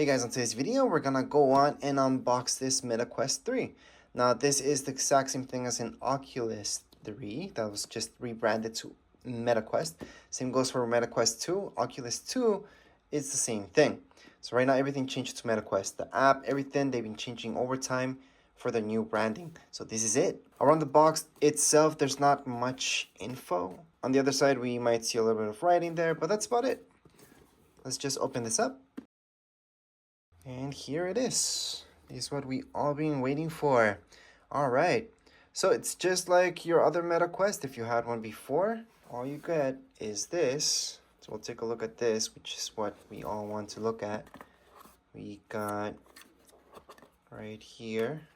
Hey guys, on today's video, we're gonna go on and unbox this Meta Quest 3. Now, this is the exact same thing as an Oculus 3 that was just rebranded to Meta Quest. Same goes for Meta Quest 2. Oculus 2 is the same thing. So right now, everything changed to Meta Quest. The app, everything, they've been changing over time for the new branding. So this is it. Around the box itself, there's not much info. On the other side, we might see a little bit of writing there, but that's about it. Let's just open this up. And here it is. This is what we all been waiting for. All right. So it's just like your other Meta Quest. If you had one before, all you get is this. So we'll take a look at this, which is what we all want to look at. We got right here.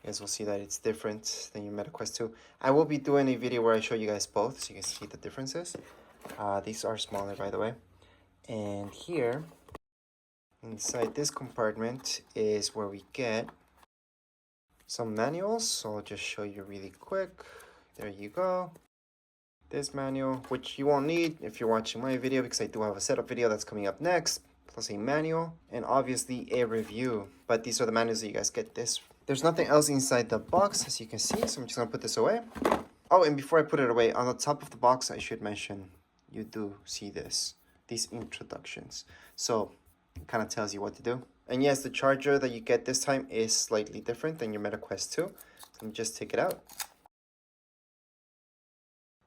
You guys will see that it's different than your Meta Quest 2. I will be doing a video where I show you guys both so you can see the differences. These are smaller, by the way. And here, inside this compartment is where we get some manuals. So I'll just show you really quick. There you go. This manual, which you won't need if you're watching my video because I do have a setup video that's coming up next, plus a manual and obviously a review. But these are the manuals that you guys get this. There's nothing else inside the box, as you can see, so I'm just gonna put this away. Oh, and before I put it away, on the top of the box, I should mention, you do see these introductions. So it kind of tells you what to do. And yes, the charger that you get this time is slightly different than your Meta Quest 2. So let me just take it out.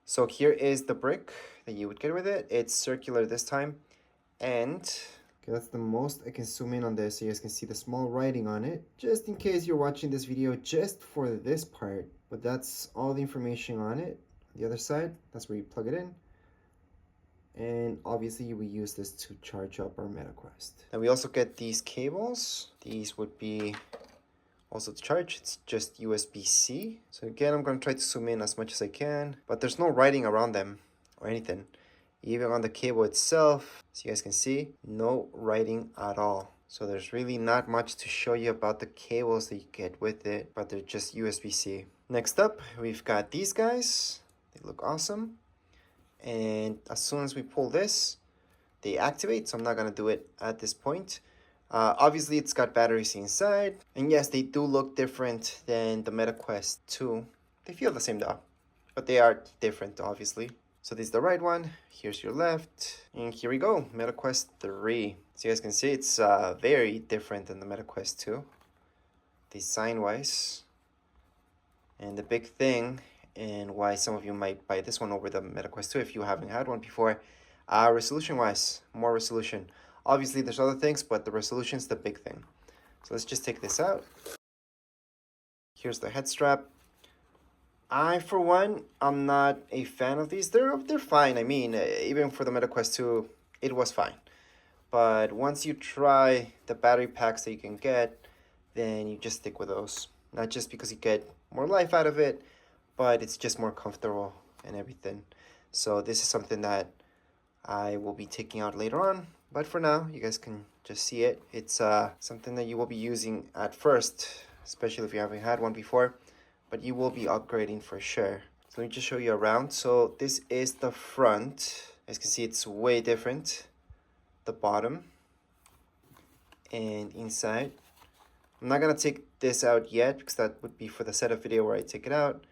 So here is the brick that you would get with it. It's circular this time. And okay, that's the most I can zoom in on this so you guys can see the small writing on it. Just in case you're watching this video just for this part. But that's all the information on it. The other side, that's where you plug it in. And obviously we use this to charge up our Meta Quest. And we also get these cables. These would be also to charge. It's just USB-C. So again, I'm going to try to zoom in as much as I can, but there's no writing around them or anything. Even on the cable itself, as you guys can see, no writing at all. So there's really not much to show you about the cables that you get with it, but they're just USB-C. Next up, we've got these guys. They look awesome. And as soon as we pull this, they activate. So I'm not going to do it at this point. Obviously, it's got batteries inside. And yes, they do look different than the Meta Quest 2. They feel the same though, but they are different, obviously. So this is the right one. Here's your left. And here we go, Meta Quest 3. So you guys can see it's very different than the Meta Quest 2, design-wise. And the big thing, and why some of you might buy this one over the Meta Quest 2 if you haven't had one before, resolution-wise, more resolution. Obviously, there's other things, but the resolution's the big thing. So let's just take this out. Here's the head strap. For one, I'm not a fan of these. They're fine. I mean, even for the Meta Quest 2, it was fine. But once you try the battery packs that you can get, then you just stick with those. Not just because you get more life out of it, but it's just more comfortable and everything. So this is something that I will be taking out later on. But for now, you guys can just see it. It's something that you will be using at first, especially if you haven't had one before. But you will be upgrading for sure. So let me just show you around. So this is the front. As you can see, it's way different. The bottom and inside. I'm not going to take this out yet because that would be for the setup video where I take it out.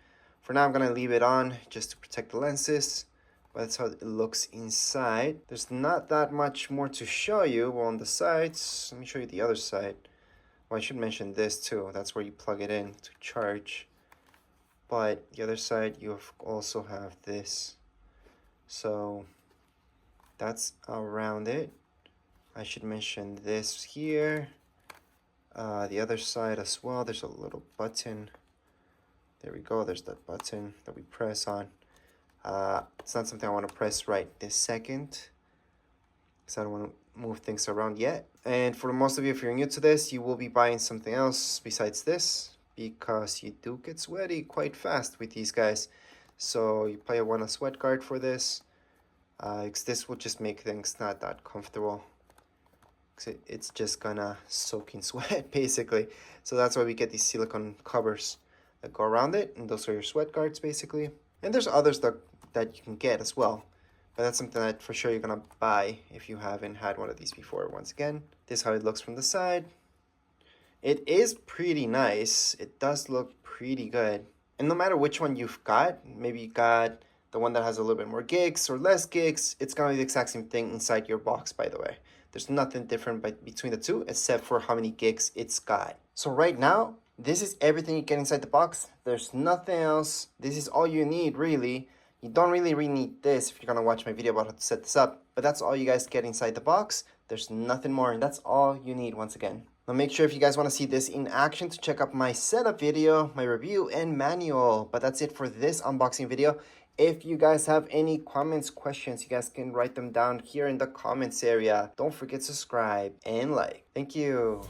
For now, I'm going to leave it on just to protect the lenses. But that's how it looks inside. There's not that much more to show you on the sides. Let me show you the other side. Well, I should mention this too. That's where you plug it in to charge. But the other side, you also have this. So that's around it. I should mention this here. The other side as well, there's a little button. There we go, there's that button that we press on. It's not something I want to press right this second, because I don't want to move things around yet. And for most of you, if you're new to this, you will be buying something else besides this, because you do get sweaty quite fast with these guys. So you probably want a sweat guard for this, because this will just make things not that comfortable. It's just gonna soak in sweat basically. So that's why we get these silicone covers that go around it, and those are your sweat guards basically. And there's others that you can get as well, But that's something that for sure you're gonna buy if you haven't had one of these before. Once again, this is how it looks from the side. It is pretty nice. It does look pretty good. And no matter which one you've got, maybe you got the one that has a little bit more gigs or less gigs, it's gonna be the exact same thing inside your box, by the way. There's nothing different between the two except for how many gigs it's got. So right now, this is everything you get inside the box. There's nothing else. This is all you need, really. You don't really need this if you're gonna watch my video about how to set this up, but that's all you guys get inside the box. There's nothing more, and that's all you need once again. Now make sure if you guys want to see this in action to check out my setup video, my review, and manual. But that's it for this unboxing video. If you guys have any comments, questions, you guys can write them down here in the comments area. Don't forget to subscribe and like. Thank you.